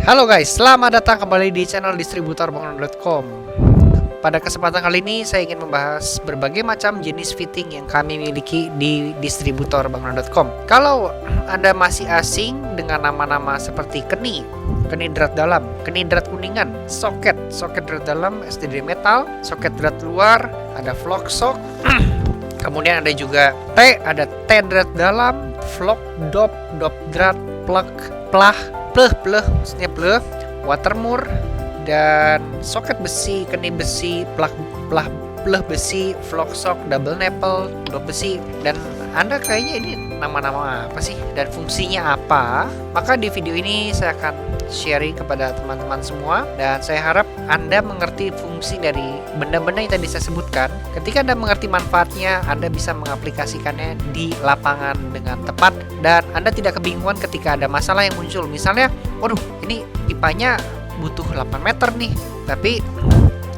Halo guys, selamat datang kembali di channel distributorbangunan.com. Pada kesempatan kali ini saya ingin membahas berbagai macam jenis fitting yang kami miliki di distributorbangunan.com. Kalau Anda masih asing dengan nama-nama seperti keni drat dalam, keni drat kuningan, soket drat dalam, STD metal, soket drat luar, ada flock sock, kemudian ada juga ada T drat dalam, flock dop drat, plug, maksudnya pleh, watermur, dan soket besi, keni besi, pleh besi, flock sock, double nipple, dop besi. Dan Anda kayaknya ini nama-nama apa sih dan fungsinya apa? Maka di video ini saya akan sharing kepada teman-teman semua, dan saya harap Anda mengerti fungsi dari benda-benda yang tadi saya sebutkan. Ketika Anda mengerti manfaatnya, Anda bisa mengaplikasikannya di lapangan dengan tepat, dan Anda tidak kebingungan ketika ada masalah yang muncul. Misalnya, waduh, ini pipanya butuh 8 meter nih, tapi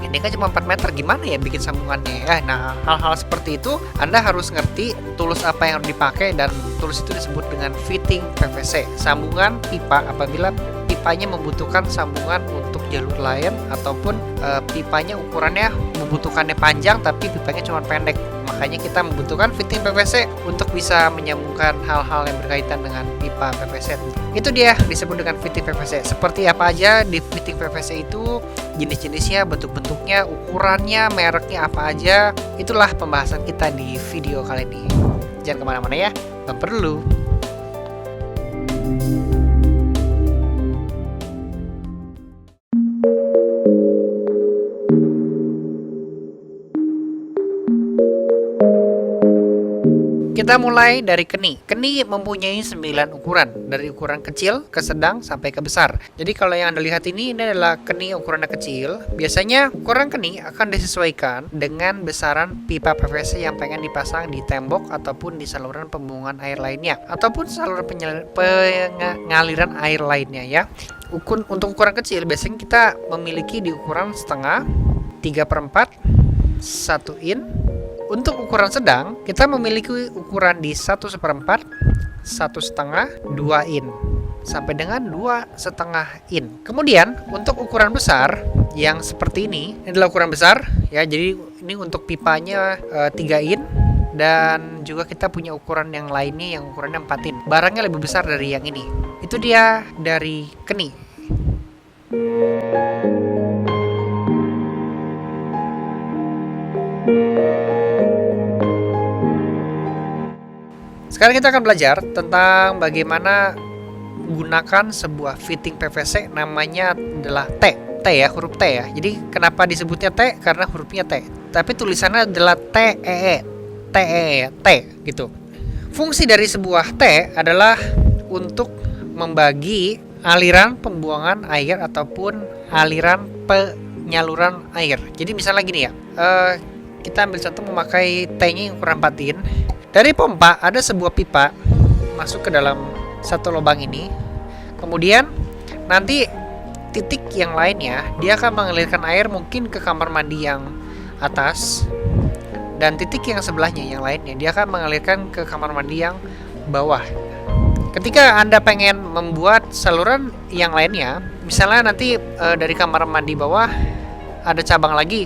ini kan cuma 4 meter, gimana ya bikin sambungannya? Nah, hal-hal seperti itu Anda harus ngerti tools apa yang harus dipakai, dan tools itu disebut dengan fitting PVC, sambungan pipa apabila pipanya membutuhkan sambungan untuk jalur lain, ataupun pipanya ukurannya membutuhkannya panjang tapi pipanya cuma pendek. Makanya kita membutuhkan fitting PVC untuk bisa menyambungkan hal-hal yang berkaitan dengan pipa PVC. Itu dia disebut dengan fitting PVC. Seperti apa aja di fitting PVC itu, jenis-jenisnya, bentuk-bentuknya, ukurannya, mereknya apa aja, itulah pembahasan kita di video kali ini. Jangan kemana-mana ya, bumper dulu. Kita mulai dari keni. Keni mempunyai 9 ukuran, dari ukuran kecil ke sedang sampai ke besar. Jadi kalau yang Anda lihat ini adalah keni ukurannya kecil. Biasanya ukuran keni akan disesuaikan dengan besaran pipa PVC yang pengen dipasang di tembok ataupun di saluran pembuangan air lainnya, ataupun saluran pengaliran air lainnya ya. Untuk ukuran kecil biasanya kita memiliki di ukuran setengah, 3/4, 1 in. Untuk ukuran sedang, kita memiliki ukuran di 1/4, 1/2, 2 in, sampai dengan 2/2 in. Kemudian, untuk ukuran besar, yang seperti ini adalah ukuran besar, ya. Jadi, ini untuk pipanya 3 in, dan juga kita punya ukuran yang lainnya yang ukurannya 4 in. Barangnya lebih besar dari yang ini. Itu dia dari keni. Sekarang kita akan belajar tentang bagaimana gunakan sebuah fitting PVC, namanya adalah T ya, huruf T ya. Jadi kenapa disebutnya T? Karena hurufnya T, tapi tulisannya adalah T gitu. Fungsi dari sebuah T adalah untuk membagi aliran pembuangan air ataupun aliran penyaluran air. Jadi misalnya gini ya, kita ambil contoh memakai T-nya yang ukuran 4 in. Dari pompa ada sebuah pipa masuk ke dalam satu lubang ini. Kemudian nanti titik yang lainnya dia akan mengalirkan air mungkin ke kamar mandi yang atas, dan titik yang sebelahnya yang lainnya dia akan mengalirkan ke kamar mandi yang bawah. Ketika Anda pengen membuat saluran yang lainnya, misalnya nanti dari kamar mandi bawah ada cabang lagi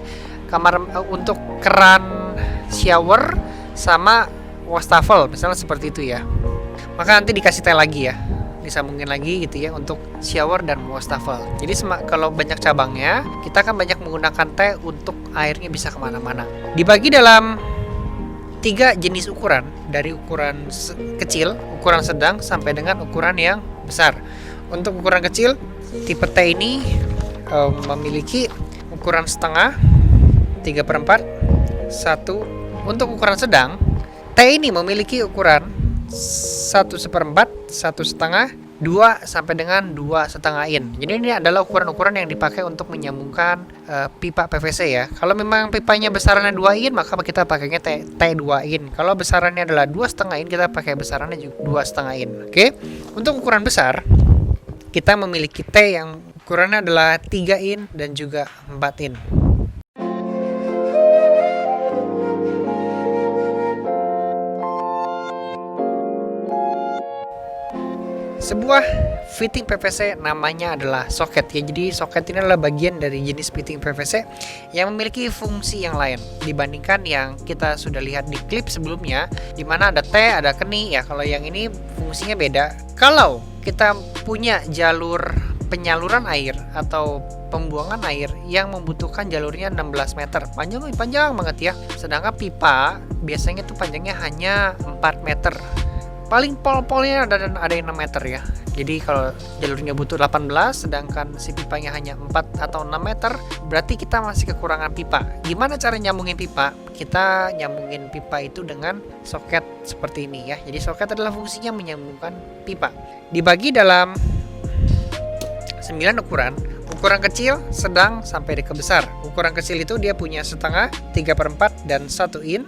untuk keran shower sama wastafel, misalnya seperti itu ya. Maka nanti dikasih T lagi ya, disambungin lagi gitu ya untuk shower dan wastafel. Jadi kalau banyak cabangnya, kita akan banyak menggunakan T untuk airnya bisa kemana-mana. Dibagi dalam 3 jenis ukuran, dari ukuran kecil, ukuran sedang, sampai dengan ukuran yang besar. Untuk ukuran kecil, tipe T ini memiliki ukuran setengah, 3/4, 1. Untuk ukuran sedang, T ini memiliki ukuran 1/4, 1/2, 2 sampai dengan 2/2 in. Jadi ini adalah ukuran-ukuran yang dipakai untuk menyambungkan pipa PVC ya. Kalau memang pipanya besarannya 2 in, maka kita pakainya T2 in. Kalau besarannya adalah 2/2 in, kita pakai besarannya juga 2/2 in. Oke. Untuk ukuran besar, kita memiliki T yang ukurannya adalah 3 in dan juga 4 in. sebuah fitting PVC namanya adalah soket ya. Jadi soket ini adalah bagian dari jenis fitting PVC yang memiliki fungsi yang lain dibandingkan yang kita sudah lihat di klip sebelumnya, di mana ada T, ada keni ya. Kalau yang ini fungsinya beda. Kalau kita punya jalur penyaluran air atau pembuangan air yang membutuhkan jalurnya 16 meter, panjang banget ya. Sedangkan pipa biasanya tuh panjangnya hanya 4 meter. Paling pol-polnya ada yang 6 meter ya. Jadi kalau jalurnya butuh 18 sedangkan si pipanya hanya 4 atau 6 meter, berarti kita masih kekurangan pipa. Gimana cara nyambungin pipa? Kita nyambungin pipa itu dengan soket seperti ini ya. Jadi soket adalah fungsinya menyambungkan pipa. Dibagi dalam 9 ukuran kecil, sedang, sampai ke besar. Ukuran kecil itu dia punya setengah, 3/4, dan 1 in.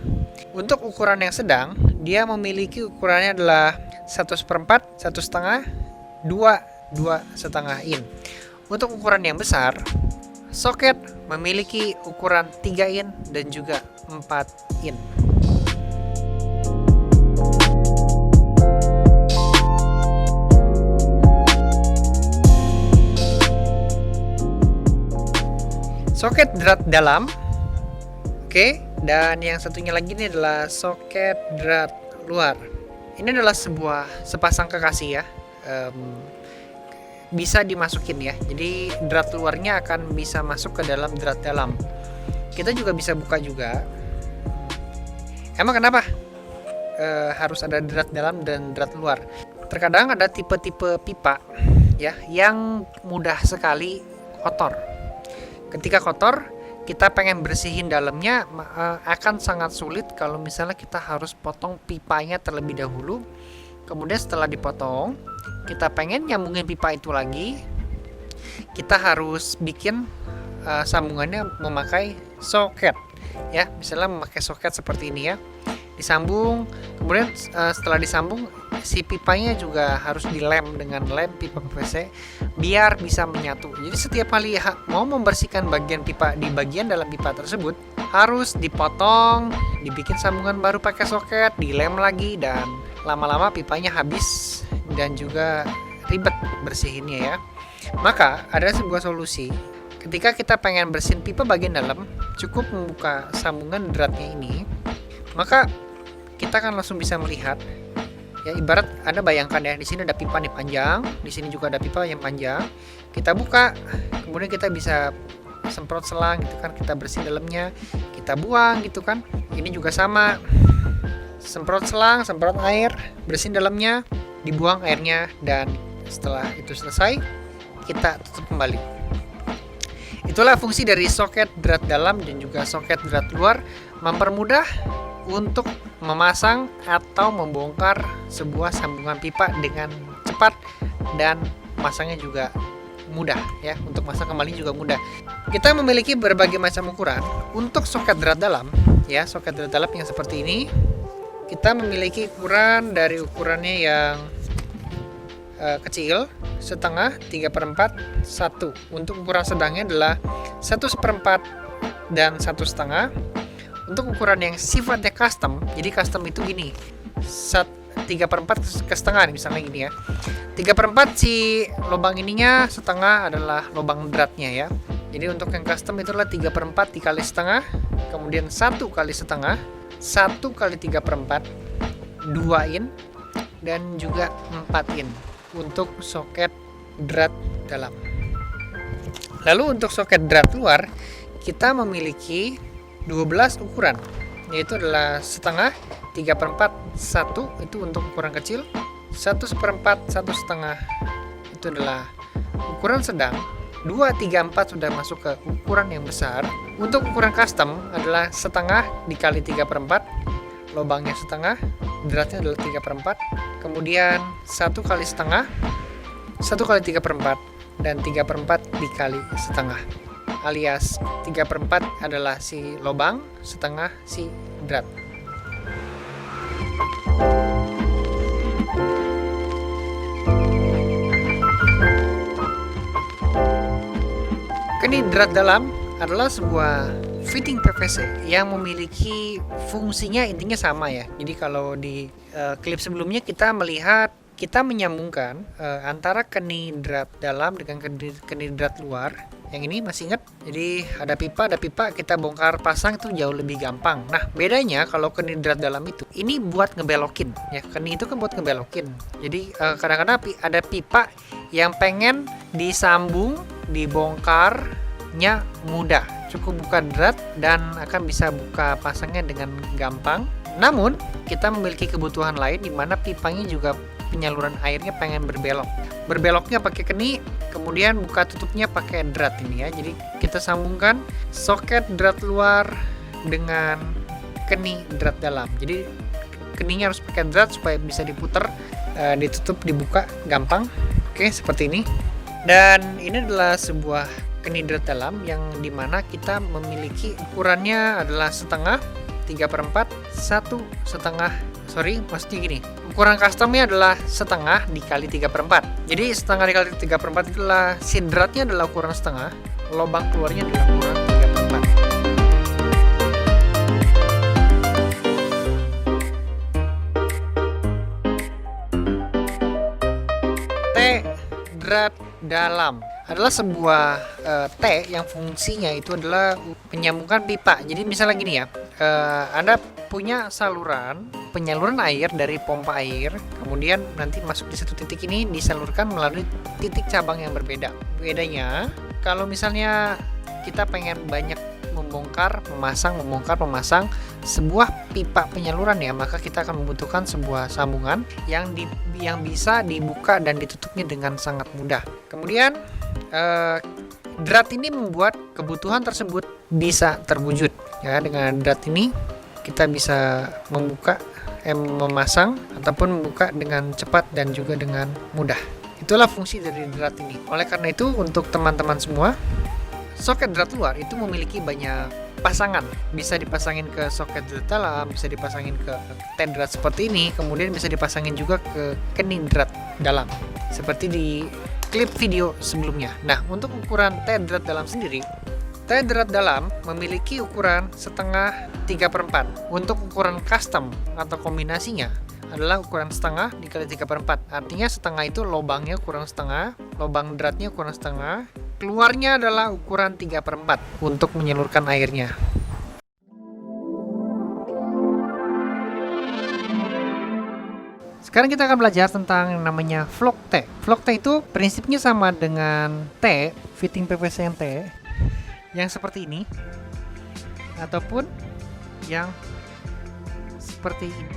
Untuk ukuran yang sedang, dia memiliki ukurannya adalah 1/4, 1/2, 2/2 in. Untuk ukuran yang besar, soket memiliki ukuran 3 in dan juga 4 in. Soket drat dalam, oke, dan yang satunya lagi ini adalah soket drat luar. Ini adalah sepasang kekasih ya, bisa dimasukin ya. Jadi drat luarnya akan bisa masuk ke dalam drat dalam. Kita juga bisa buka juga. Emang kenapa harus ada drat dalam dan drat luar? Terkadang ada tipe-tipe pipa ya yang mudah sekali kotor. Ketika kotor, kita pengen bersihin dalamnya akan sangat sulit kalau misalnya kita harus potong pipanya terlebih dahulu. Kemudian setelah dipotong, kita pengen nyambungin pipa itu lagi, kita harus bikin sambungannya memakai soket ya. Misalnya memakai soket seperti ini ya, disambung, kemudian setelah disambung si pipanya juga harus dilem dengan lem pipa PVC biar bisa menyatu. Jadi setiap kali mau membersihkan bagian pipa di bagian dalam pipa tersebut harus dipotong, dibikin sambungan baru pakai soket, dilem lagi, dan lama-lama pipanya habis dan juga ribet bersihinnya ya. Maka ada sebuah solusi. Ketika kita pengen bersihin pipa bagian dalam, cukup membuka sambungan dratnya ini, maka kita akan langsung bisa melihat ya. Ibarat Anda bayangkan ya, di sini ada pipa nih panjang, di sini juga ada pipa yang panjang. Kita buka, kemudian kita bisa semprot selang gitu kan, kita bersihin dalamnya, kita buang gitu kan. Ini juga sama, semprot selang, semprot air, bersihin dalamnya, dibuang airnya, dan setelah itu selesai kita tutup kembali. Itulah fungsi dari soket drat dalam dan juga soket drat luar, mempermudah untuk memasang atau membongkar sebuah sambungan pipa dengan cepat, dan masangnya juga mudah ya. Untuk masang kembali juga mudah. Kita memiliki berbagai macam ukuran. Untuk soket drat dalam ya, soket drat dalam yang seperti ini, kita memiliki ukuran dari ukurannya yang kecil, setengah, 3/4, 1. Untuk ukuran sedangnya adalah 1/4 dan 1/2. Untuk ukuran yang sifatnya custom, jadi custom itu gini, 3/4 ke setengah nih, misalnya gini ya. 3/4 si lubang ininya, setengah adalah lubang dratnya ya. Jadi untuk yang custom itu adalah 3/4 dikali setengah, kemudian 1 kali setengah, 1 kali 3/4, 2 in, dan juga 4 in untuk soket drat dalam. Lalu untuk soket drat luar, kita memiliki 12 ukuran, yaitu adalah setengah, 3/4, 1 itu untuk ukuran kecil, 1/4, 1/2 itu adalah ukuran sedang, 2, 3, 4 sudah masuk ke ukuran yang besar. Untuk ukuran custom adalah setengah dikali 3/4, lubangnya setengah, dratnya adalah 3/4, kemudian 1 kali setengah, 1 kali 3/4, dan 3/4 dikali setengah, alias 3/4 adalah si lubang, setengah si drat. Keni drat dalam adalah sebuah fitting PVC yang memiliki fungsinya intinya sama ya. Jadi kalau di klip sebelumnya kita melihat kita menyambungkan antara keni drat dalam dengan keni drat luar. Yang ini masih ingat? Jadi ada pipa, kita bongkar pasang itu jauh lebih gampang. Nah, bedanya kalau keni drat dalam itu, ini buat ngebelokin. Ya, keni itu kan buat ngebelokin. Jadi kadang-kadang ada pipa yang pengen disambung, dibongkarnya mudah. Cukup buka drat dan akan bisa buka pasangnya dengan gampang. Namun, kita memiliki kebutuhan lain di mana pipanya juga penyaluran airnya pengen berbelok. Berbeloknya pakai keni, kemudian buka tutupnya pakai drat ini ya. Jadi kita sambungkan soket drat luar dengan keni drat dalam. Jadi keninya harus pakai drat supaya bisa diputar, ditutup, dibuka gampang. Oke, seperti ini. Dan ini adalah sebuah keni drat dalam yang dimana kita memiliki ukurannya adalah setengah, 3/4, maksudnya gini, ukuran customnya adalah setengah dikali 3/4. Jadi setengah dikali 3/4 itulah si dratnya adalah ukuran setengah, lubang keluarnya adalah ukuran 3/4. T drat dalam adalah sebuah T yang fungsinya itu adalah menyambungkan pipa. Jadi misalnya gini ya, Anda punya penyaluran air dari pompa air, kemudian nanti masuk di satu titik ini disalurkan melalui titik cabang yang berbeda. Bedanya kalau misalnya kita pengen banyak membongkar, memasang sebuah pipa penyaluran ya, maka kita akan membutuhkan sebuah sambungan yang bisa dibuka dan ditutupnya dengan sangat mudah. Kemudian drat ini membuat kebutuhan tersebut bisa terwujud ya. Dengan drat ini kita bisa memasang ataupun membuka dengan cepat dan juga dengan mudah. Itulah fungsi dari drat ini. Oleh karena itu, untuk teman-teman semua, soket drat luar itu memiliki banyak pasangan. Bisa dipasangin ke soket drat dalam, bisa dipasangin ke T drat seperti ini, kemudian bisa dipasangin juga ke keni drat dalam seperti di klip video sebelumnya. Nah, untuk ukuran T drat dalam sendiri, T drat dalam memiliki ukuran setengah 3/4. Untuk ukuran custom atau kombinasinya adalah ukuran setengah dikali 3/4. Artinya setengah itu lubangnya ukuran setengah, lubang dratnya ukuran setengah, keluarnya adalah ukuran 3/4 untuk menyalurkan airnya. Sekarang kita akan belajar tentang yang namanya vlog T. Vlog T itu prinsipnya sama dengan T, fitting PVC yang T, yang seperti ini ataupun yang seperti ini.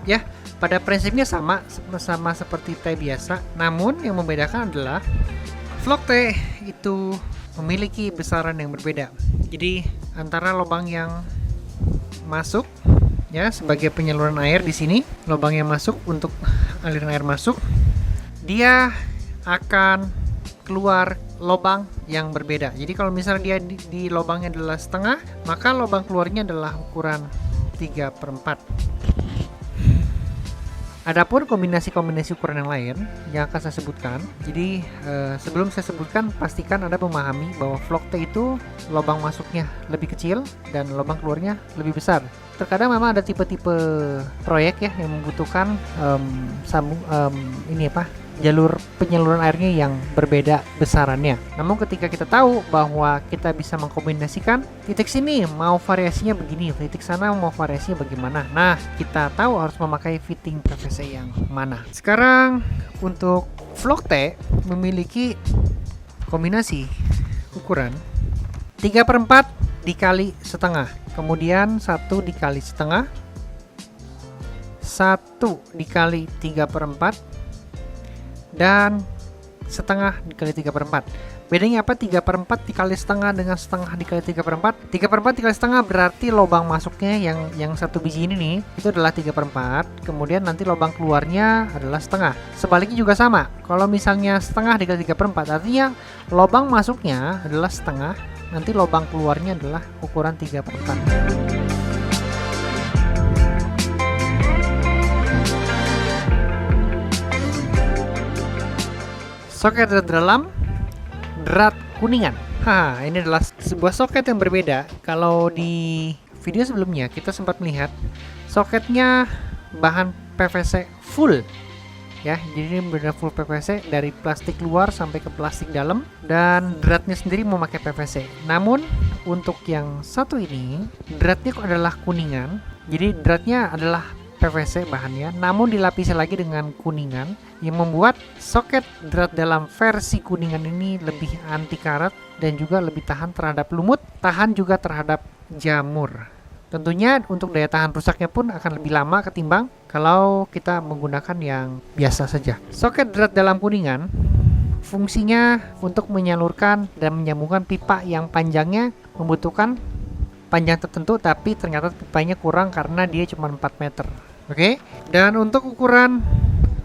Ya, pada prinsipnya sama seperti T biasa, namun yang membedakan adalah vlog T itu memiliki besaran yang berbeda. Jadi antara lubang yang masuk ya sebagai penyaluran air di sini, lubang yang masuk untuk aliran air masuk, dia akan keluar lubang yang berbeda. Jadi kalau misalnya dia di lubangnya adalah setengah, maka lubang keluarnya adalah ukuran 3/4. Adapun kombinasi-kombinasi ukuran yang lain yang akan saya sebutkan. Jadi sebelum saya sebutkan, pastikan Anda memahami bahwa vlog T itu lubang masuknya lebih kecil dan lubang keluarnya lebih besar. Terkadang memang ada tipe-tipe proyek ya yang membutuhkan jalur penyaluran airnya yang berbeda besarannya. Namun ketika kita tahu bahwa kita bisa mengkombinasikan titik sini mau variasinya begini, titik sana mau variasinya bagaimana, nah kita tahu harus memakai fitting PVC yang mana. Sekarang untuk vlog T memiliki kombinasi ukuran 3/4 dikali setengah, kemudian 1 dikali setengah, 1 dikali 3/4, dan setengah dikali 3/4. Bedanya apa 3/4 dikali setengah dengan setengah dikali 3/4? 3/4 dikali setengah berarti lubang masuknya yang satu biji ini nih itu adalah 3/4, kemudian nanti lubang keluarnya adalah setengah. Sebaliknya juga sama. Kalau misalnya setengah dikali 3/4 artinya lubang masuknya adalah setengah, nanti lubang keluarnya adalah ukuran 3/4. Soket drat dalam, drat kuningan. Ini adalah sebuah soket yang berbeda. Kalau di video sebelumnya kita sempat melihat soketnya bahan PVC full ya. Jadi ini benar full PVC dari plastik luar sampai ke plastik dalam, dan dratnya sendiri memakai PVC. Namun untuk yang satu ini dratnya adalah kuningan. Jadi dratnya adalah PVC bahannya, namun dilapisi lagi dengan kuningan yang membuat soket drat dalam versi kuningan ini lebih anti karat dan juga lebih tahan terhadap lumut, tahan juga terhadap jamur. Tentunya untuk daya tahan rusaknya pun akan lebih lama ketimbang kalau kita menggunakan yang biasa saja. Soket drat dalam kuningan fungsinya untuk menyalurkan dan menyambungkan pipa yang panjangnya membutuhkan panjang tertentu, tapi ternyata pipanya kurang karena dia cuma 4 meter. Oke, dan untuk ukuran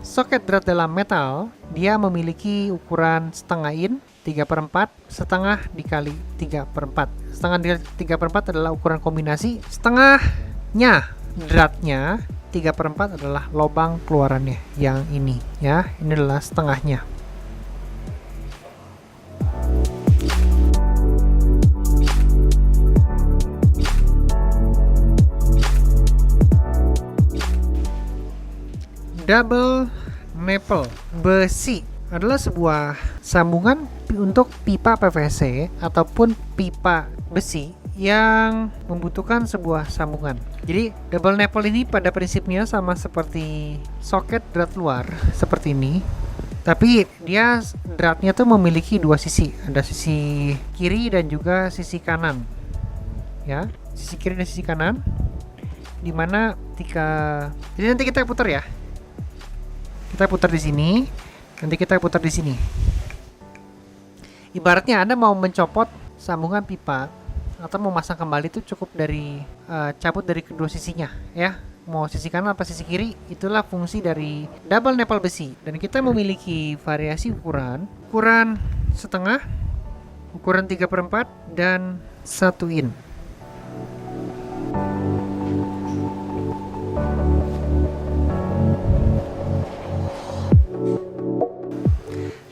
soket drat dalam metal, dia memiliki ukuran setengah in 3/4, setengah dikali 3/4. Setengah dikali 3/4 adalah ukuran kombinasi, setengahnya dratnya 3/4 adalah lubang keluarannya yang ini ya. Ini adalah setengahnya. Double nipple besi adalah sebuah sambungan untuk pipa PVC ataupun pipa besi yang membutuhkan sebuah sambungan. Jadi double nipple ini pada prinsipnya sama seperti soket drat luar seperti ini, tapi dia dratnya tuh memiliki dua sisi, ada sisi kiri dan juga sisi kanan ya, sisi kiri dan sisi kanan, dimana jadi nanti kita putar ya. Kita putar di sini, nanti kita putar di sini. Ibaratnya Anda mau mencopot sambungan pipa atau mau masang kembali itu cukup dari cabut dari kedua sisinya ya. Mau sisi kanan apa sisi kiri, itulah fungsi dari double nipple besi. Dan kita memiliki variasi ukuran setengah, ukuran 3/4 dan 1 in.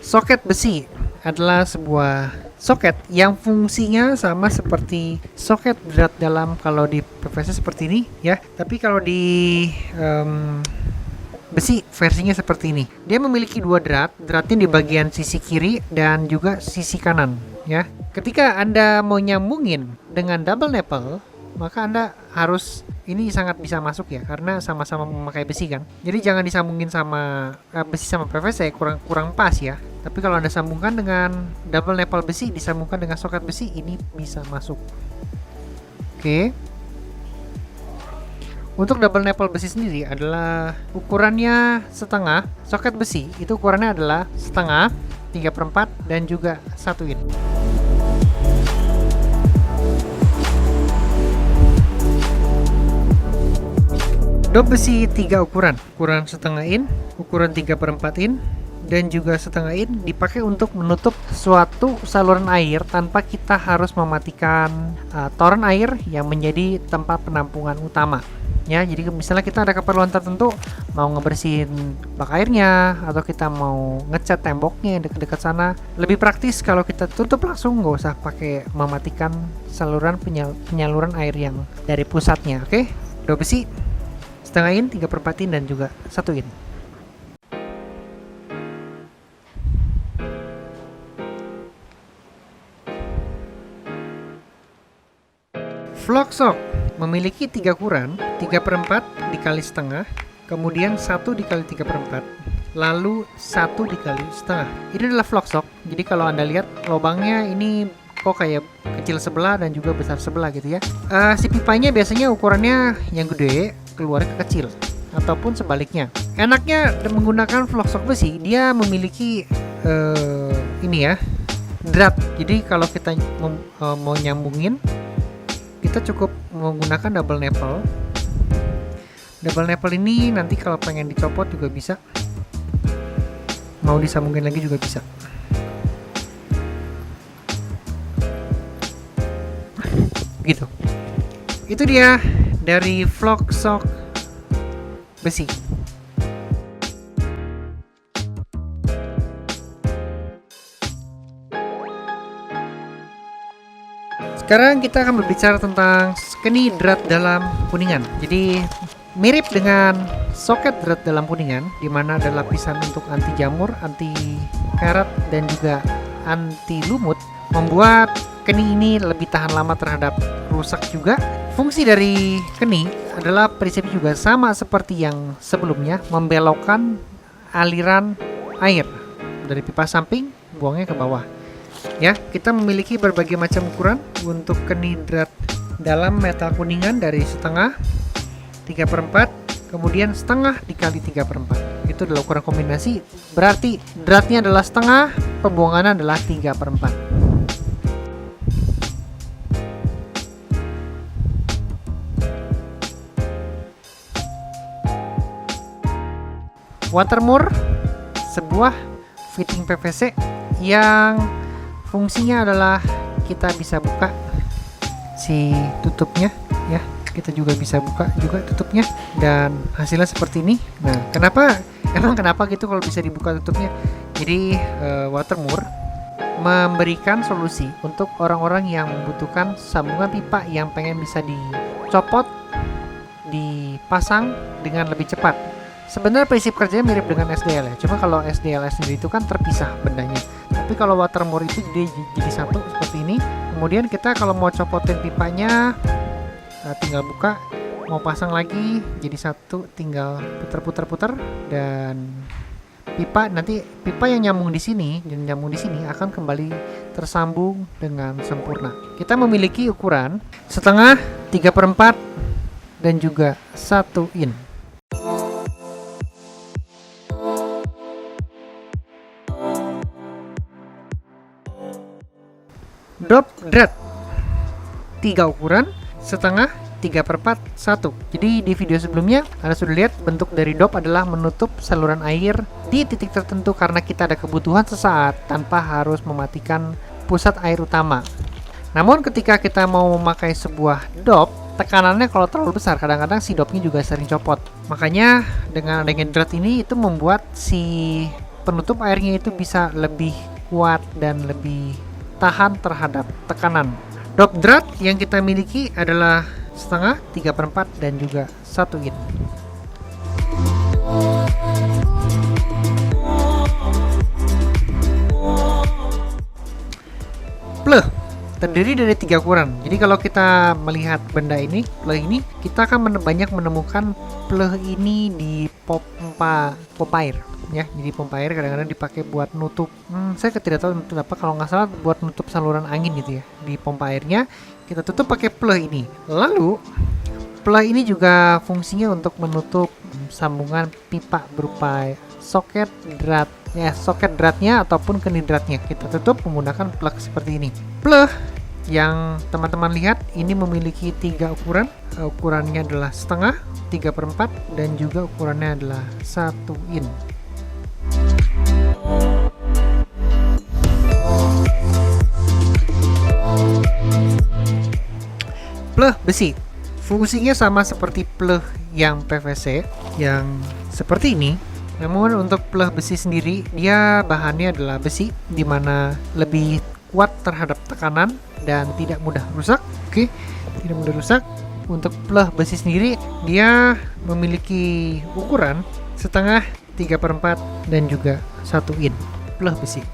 Soket besi adalah sebuah soket yang fungsinya sama seperti soket drat dalam kalau di PVC seperti ini ya, tapi kalau di besi versinya seperti ini. Dia memiliki dua dratnya di bagian sisi kiri dan juga sisi kanan ya. Ketika Anda mau nyambungin dengan double nipple, maka Anda harus, ini sangat bisa masuk ya karena sama-sama memakai besi kan. Jadi jangan disambungin sama besi sama PVC, kurang pas ya. Tapi kalau Anda sambungkan dengan double nipple besi, disambungkan dengan soket besi, ini bisa masuk. Oke. Untuk double nipple besi sendiri adalah ukurannya setengah, soket besi itu ukurannya adalah setengah, 3/4 dan juga 1 in. Dop besi 3 ukuran setengah in, ukuran 3/4 in, dan juga setengah in dipakai untuk menutup suatu saluran air tanpa kita harus mematikan toren air yang menjadi tempat penampungan utama. Ya, jadi misalnya kita ada keperluan tertentu, mau ngebersihin bak airnya atau kita mau ngecat temboknya yang dekat-dekat sana, lebih praktis kalau kita tutup langsung, nggak usah pakai mematikan saluran penyaluran air yang dari pusatnya. Oke, dop besi setengah in, 3/4 in, dan juga 1 in. Vlog sock memiliki 3 ukuran, 3/4 dikali setengah, kemudian 1 dikali 3/4, lalu 1 dikali setengah. Ini adalah vlog sock. Jadi kalau Anda lihat lubangnya ini kok kayak kecil sebelah dan juga besar sebelah gitu ya. Si pipanya biasanya ukurannya yang gede, keluar ke kecil, ataupun sebaliknya. Enaknya menggunakan vlog sock besi, dia memiliki ini ya, drat. Jadi kalau kita mau nyambungin, kita cukup menggunakan double nipple. Double nipple ini nanti kalau pengen dicopot juga bisa, mau disambungin lagi juga bisa. Gitu. Itu dia dari vlog sock besi. Sekarang kita akan berbicara tentang skeni drat dalam kuningan. Jadi mirip dengan soket drat dalam kuningan, di mana ada lapisan untuk anti jamur, anti karat, dan juga anti lumut, membuat kening ini lebih tahan lama terhadap rusak juga. Fungsi dari kening adalah prinsip juga sama seperti yang sebelumnya, membelokkan aliran air dari pipa samping, buangnya ke bawah. Ya, kita memiliki berbagai macam ukuran untuk kening drat dalam metal kuningan, dari setengah, 3/4, kemudian setengah dikali 3/4. Itu adalah ukuran kombinasi, berarti dratnya adalah setengah, pembuangannya adalah 3/4. Watermoor, sebuah fitting PVC yang fungsinya adalah kita bisa buka si tutupnya ya, kita juga bisa buka juga tutupnya, dan hasilnya seperti ini. Nah, kenapa gitu kalau bisa dibuka tutupnya? Jadi Watermoor memberikan solusi untuk orang-orang yang membutuhkan sambungan pipa yang pengen bisa dicopot, dipasang dengan lebih cepat. Sebenarnya prinsip kerjanya mirip dengan SDL ya, cuma kalau SDL sendiri itu kan terpisah bendanya. Tapi kalau Watermoor itu jadi satu seperti ini. Kemudian kita kalau mau copotin pipanya, tinggal buka, mau pasang lagi jadi satu, tinggal putar-putar, dan pipa yang nyambung di sini dan nyambung di sini akan kembali tersambung dengan sempurna. Kita memiliki ukuran setengah, 3/4, dan juga 1 in. Dop drat 3 ukuran, setengah, 3/4, 1. Jadi di video sebelumnya Anda sudah lihat bentuk dari dop adalah menutup saluran air di titik tertentu karena kita ada kebutuhan sesaat tanpa harus mematikan pusat air utama. Namun ketika kita mau memakai sebuah dop, tekanannya kalau terlalu besar, kadang-kadang si dopnya juga sering copot. Makanya dengan adanya drat ini itu membuat si penutup airnya itu bisa lebih kuat dan lebih tahan terhadap tekanan. Dop drat yang kita miliki adalah setengah, 3/4, dan juga 1 in. Pleh terdiri dari 3 ukuran. Jadi kalau kita melihat benda ini, pleh ini, kita akan banyak menemukan pleh ini di pompa air. Ya, jadi pompa air kadang-kadang dipakai buat nutup. Saya tidak tahu nutup apa, kalau nggak salah buat nutup saluran angin gitu ya. Di pompa airnya kita tutup pakai pleh ini. Lalu pleh ini juga fungsinya untuk menutup sambungan pipa berupa soket drat. Ya, soket dratnya ataupun kening dratnya kita tutup menggunakan pleh seperti ini. Pleh yang teman-teman lihat ini memiliki 3 ukuran. Ukurannya adalah setengah, 3/4, dan juga ukurannya adalah 1 in. Pleh besi fungsinya sama seperti pleh yang PVC yang seperti ini. Namun untuk pleh besi sendiri, dia bahannya adalah besi, dimana lebih kuat terhadap tekanan dan tidak mudah rusak. Tidak mudah rusak. Untuk pleh besi sendiri, dia memiliki ukuran setengah, 3/4, dan juga 1 in. Pleh besi.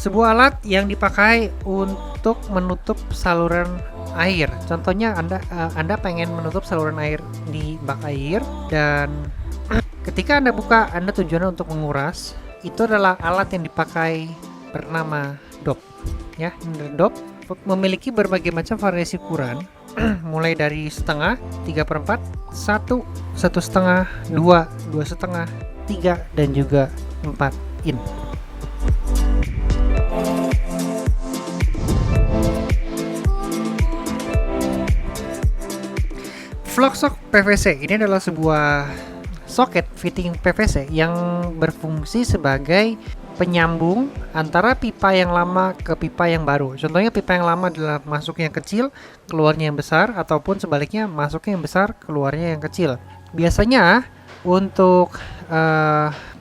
Sebuah alat yang dipakai untuk menutup saluran air. Contohnya Anda pengen menutup saluran air di bak air, dan ketika Anda buka, Anda tujuannya untuk menguras. Itu adalah alat yang dipakai bernama dop. Ya, dop memiliki berbagai macam variasi ukuran, mulai dari setengah, 3/4, 1, 1,5, 2, 2,5, 3, dan juga 4 in. Vlogsock PVC ini adalah sebuah soket fitting PVC yang berfungsi sebagai penyambung antara pipa yang lama ke pipa yang baru. Contohnya pipa yang lama adalah masuknya yang kecil, keluarnya yang besar, ataupun sebaliknya masuknya yang besar, keluarnya yang kecil. Biasanya untuk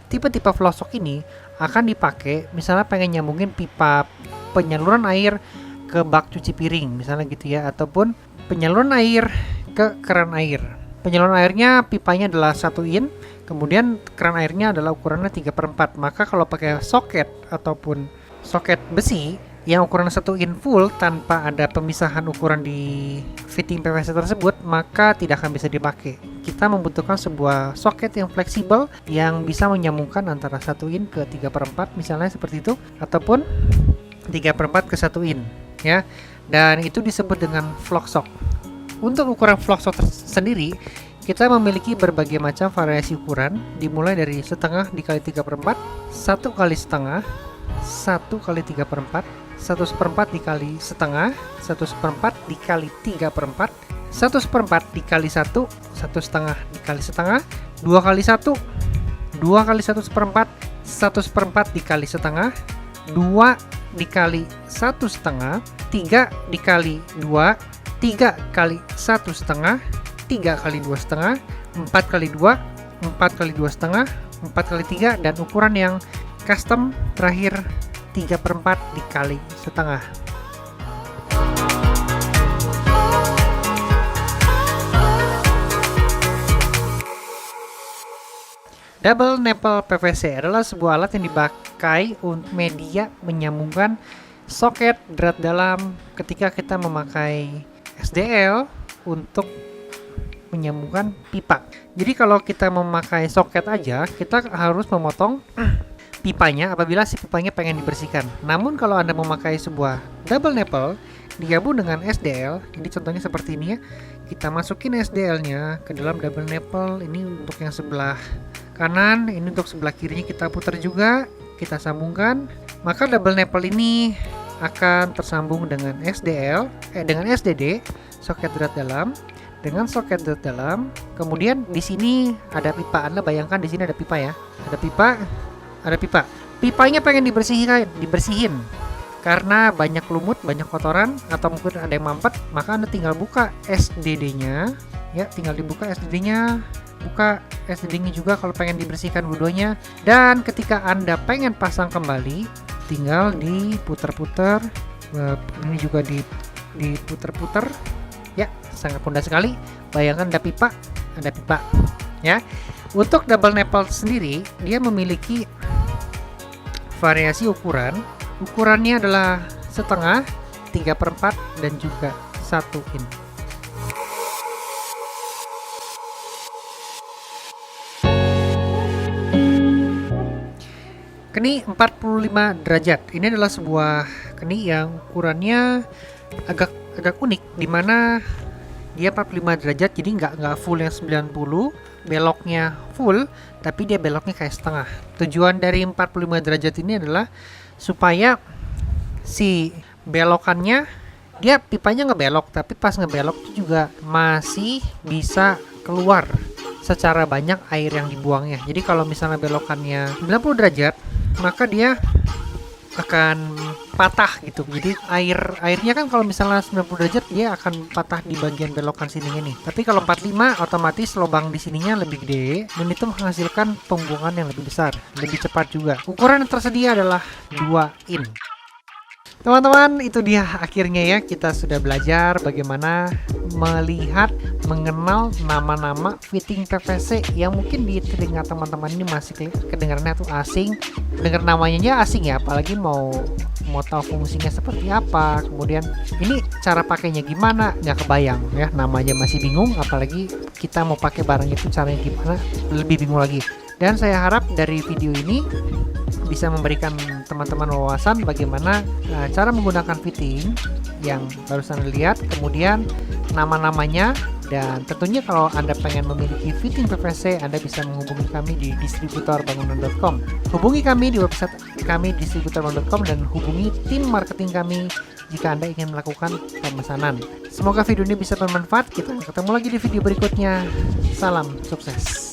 tipe-tipe vlogsock ini akan dipakai misalnya pengen nyambungin pipa penyaluran air ke bak cuci piring misalnya gitu ya, ataupun penyaluran air ke keran air. Penyaluran airnya pipanya adalah 1 in, kemudian keran airnya adalah ukurannya 3/4. Maka kalau pakai soket ataupun soket besi yang ukuran 1 in full tanpa ada pemisahan ukuran di fitting PVC tersebut, maka tidak akan bisa dipakai. Kita membutuhkan sebuah soket yang fleksibel yang bisa menyambungkan antara 1 in ke 3/4 misalnya seperti itu, ataupun 3/4 ke 1 in ya. Dan itu disebut dengan flocksock. Untuk ukuran flocksock sendiri, kita memiliki berbagai macam variasi ukuran, dimulai dari setengah dikali 3/4, 1 kali setengah, 1 kali 3/4, 1/4 dikali setengah, 1/4 dikali 3/4, 1/4 dikali 1, 1/2 dikali setengah, 2 kali 1, 2 kali 1/4, 1/4 dikali setengah, 2 dikali 1/2, 3 dikali 2, 3 kali 1/2, 3 kali 2/2, 4 kali 2, 4 kali 2/2, 4 kali 3, dan ukuran yang custom terakhir 3/4 dikali setengah. Double nipple PVC adalah sebuah alat yang dipakai untuk media menyambungkan soket drat dalam ketika kita memakai SDL untuk menyambungkan pipa. Jadi kalau kita memakai soket aja, kita harus memotong pipanya apabila si pipanya pengen dibersihkan. Namun kalau Anda memakai sebuah double nipple digabung dengan SDL, ini contohnya seperti ini ya. Kita masukin SDL-nya ke dalam double nipple, ini untuk yang sebelah kanan, ini untuk sebelah kirinya kita putar juga, kita sambungkan. Maka double nipple ini akan tersambung dengan dengan SDD, soket drat dalam, dengan soket drat dalam. Kemudian di sini ada pipa. Anda bayangkan di sini ada pipa ya. Ada pipa. Pipanya pengen dibersihin. Karena banyak lumut, banyak kotoran, atau mungkin ada yang mampet, maka Anda tinggal buka SDD-nya. Ya, tinggal dibuka SDD-nya. Buka SDD-nya juga kalau pengen dibersihkan dua-duanya. Dan ketika Anda pengen pasang kembali, tinggal diputer-puter. Ini juga diputer-puter. Ya, sangat mudah sekali. Bayangkan ada pipa ya. Untuk double nipple sendiri, dia memiliki variasi ukuran. Ukurannya adalah setengah, 3/4, dan juga 1 in. Keni 45 derajat. Ini adalah sebuah keni yang ukurannya agak unik, dimana dia 45 derajat, jadi nggak full yang 90, beloknya full, tapi dia beloknya kayak setengah. Tujuan dari 45 derajat ini adalah supaya si belokannya, dia pipanya ngebelok, tapi pas ngebelok itu juga masih bisa keluar secara banyak air yang dibuangnya. Jadi kalau misalnya belokannya 90 derajat, maka dia akan patah gitu. Jadi airnya kan kalau misalnya 90 derajat dia akan patah di bagian belokan sininya nih. Tapi kalau 45 otomatis lubang di sininya lebih gede dan itu menghasilkan pembuangan yang lebih besar, lebih cepat juga. Ukuran yang tersedia adalah 2 in. Teman-teman, itu dia akhirnya ya, kita sudah belajar bagaimana melihat, mengenal nama-nama fitting PVC yang mungkin di telinga teman-teman ini masih kedengarannya tuh asing. Dengar namanya aja asing ya, apalagi mau tahu fungsinya seperti apa, kemudian ini cara pakainya gimana, nggak kebayang ya, namanya masih bingung, apalagi kita mau pakai barang itu caranya gimana, lebih bingung lagi. Dan saya harap dari video ini bisa memberikan teman-teman wawasan bagaimana cara menggunakan fitting yang barusan lihat, kemudian nama-namanya, dan tentunya kalau Anda pengen memiliki fitting PVC, Anda bisa menghubungi kami di distributorbangunan.com. Hubungi kami di website kami distributorbangunan.com dan hubungi tim marketing kami jika Anda ingin melakukan pemesanan. Semoga video ini bisa bermanfaat. Kita ketemu lagi di video berikutnya. Salam sukses.